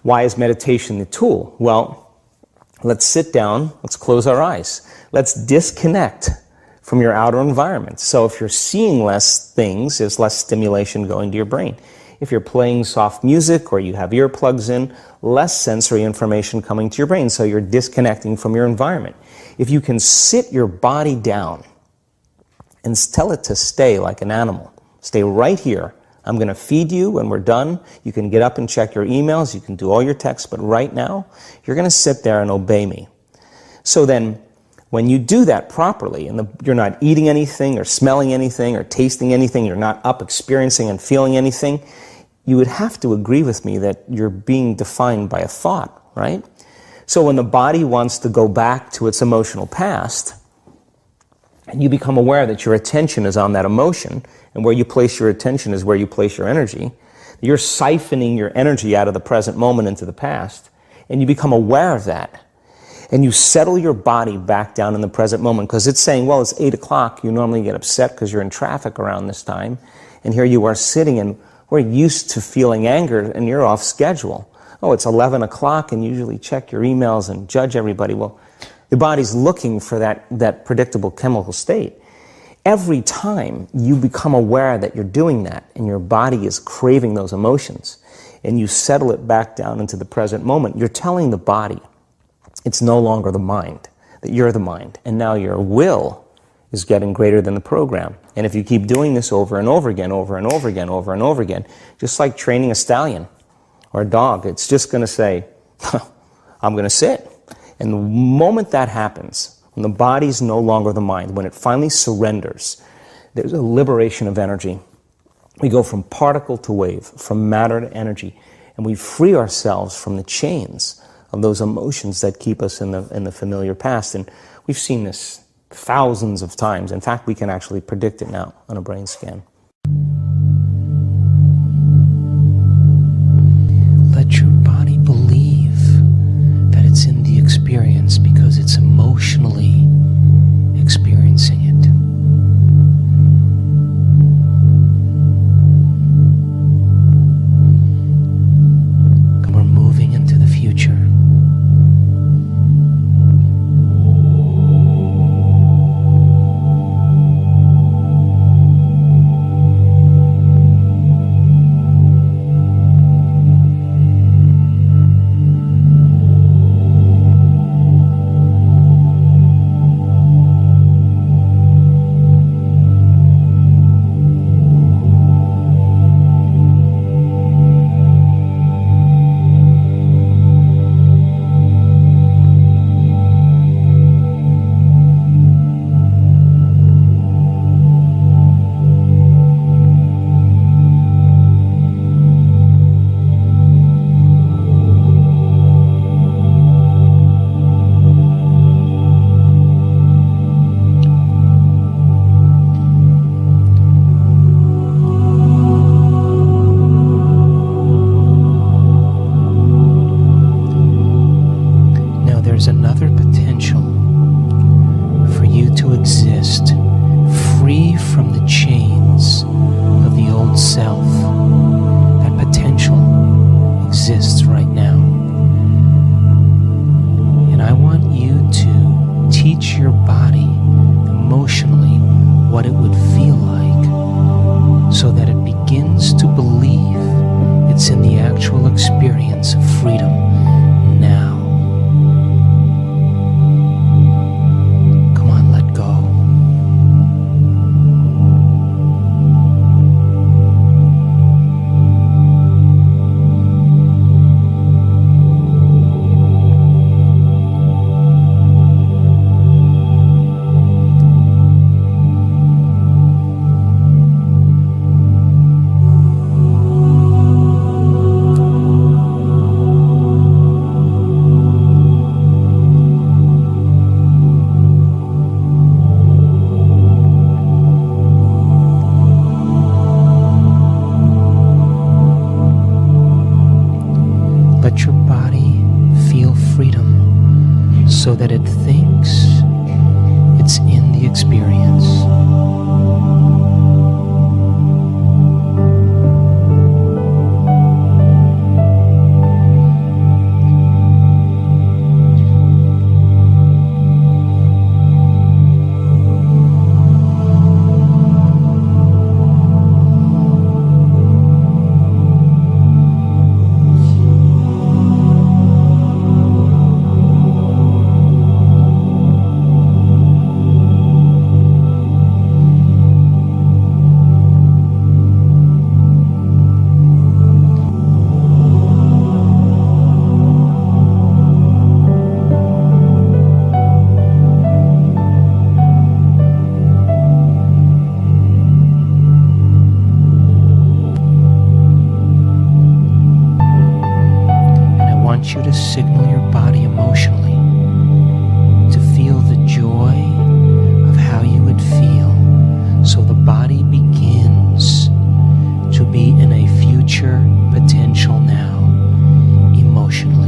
Why is meditation the tool? Well, let's sit down, let's close our eyes. Let's disconnect from your outer environment. So if you're seeing less things, there's less stimulation going to your brain. If you're playing soft music or you have earplugs in, less sensory information coming to your brain, so you're disconnecting from your environment. If you can sit your body down and tell it to stay like an animal, stay right here. I'm going to feed you when we're done. You can get up and check your emails, you can do all your texts, but right now, you're going to sit there and obey me. So then, when you do that properly, and you're not eating anything or smelling anything or tasting anything, you're not up experiencing and feeling anything, you would have to agree with me that you're being defined by a thought, right? So when the body wants to go back to its emotional past, and you become aware that your attention is on that emotion, and where you place your attention is where you place your energy, you're siphoning your energy out of the present moment into the past, and you become aware of that. And you settle your body back down in the present moment, because it's saying, well, it's 8 o'clock, you normally get upset because you're in traffic around this time, and here you are sitting, and we're used to feeling anger, and you're off schedule. Oh, it's 11 o'clock, and you usually check your emails and judge everybody. Well, the body's looking for that predictable chemical state. Every time you become aware that you're doing that, and your body is craving those emotions, and you settle it back down into the present moment, you're telling the body, it's no longer the mind, that you're the mind, and now your will is getting greater than the program. And if you keep doing this over and over again, over and over again, over and over again, just like training a stallion or a dog, it's just going to say, I'm going to sit. And the moment that happens, when the body's no longer the mind, when it finally surrenders, there's a liberation of energy. We go from particle to wave, from matter to energy, and we free ourselves from the chains of those emotions that keep us in the familiar past. And we've seen this thousands of times. In fact, we can actually predict it now on a brain scan. Let your body believe that it's in the experience because it's emotionally experiencing it. And we're moving into the future. So that it thinks it's in the experience. want you to signal your body emotionally to feel the joy of how you would feel, so the body begins to be in a future potential now, emotionally.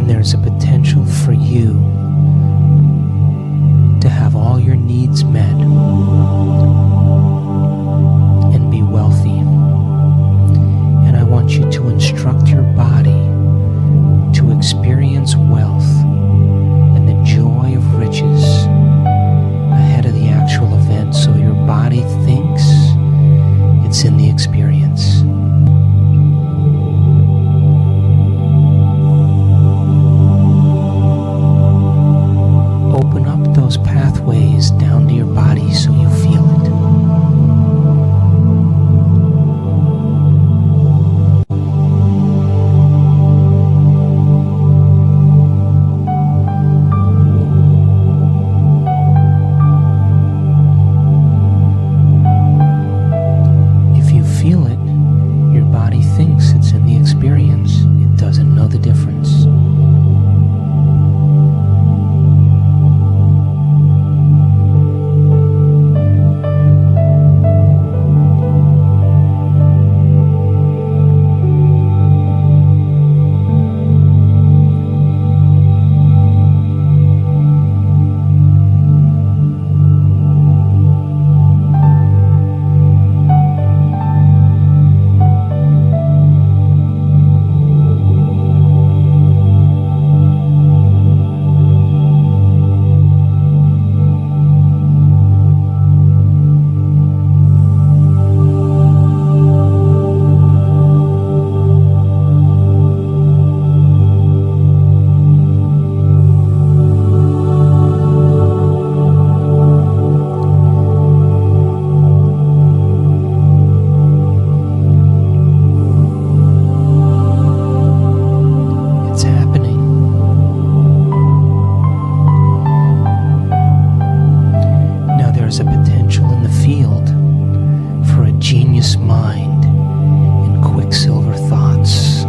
There's a potential for you to have all your needs met and be wealthy. And I want you to instruct your body to experience wealth and the joy of riches ahead of the actual event, so your body thinks it's in the experience. Open up those pathways down to your body so you feel it. If you feel it, your body thinks it's in the experience. It doesn't know the difference. There's a potential in the field for a genius mind and quicksilver thoughts,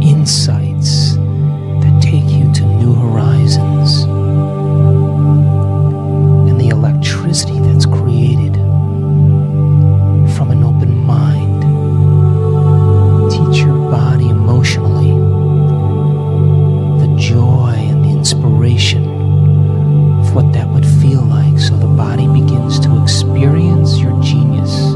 insights that take you to new horizons, and the electricity that's created from an open mind. Teach your body emotionally the joy and the inspiration of what that would feel like, so the body begins to experience your genius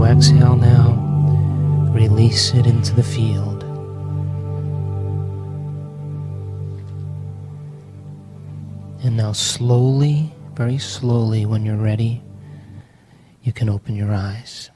exhale now, release it into the field. And now slowly, very slowly, when you're ready, you can open your eyes.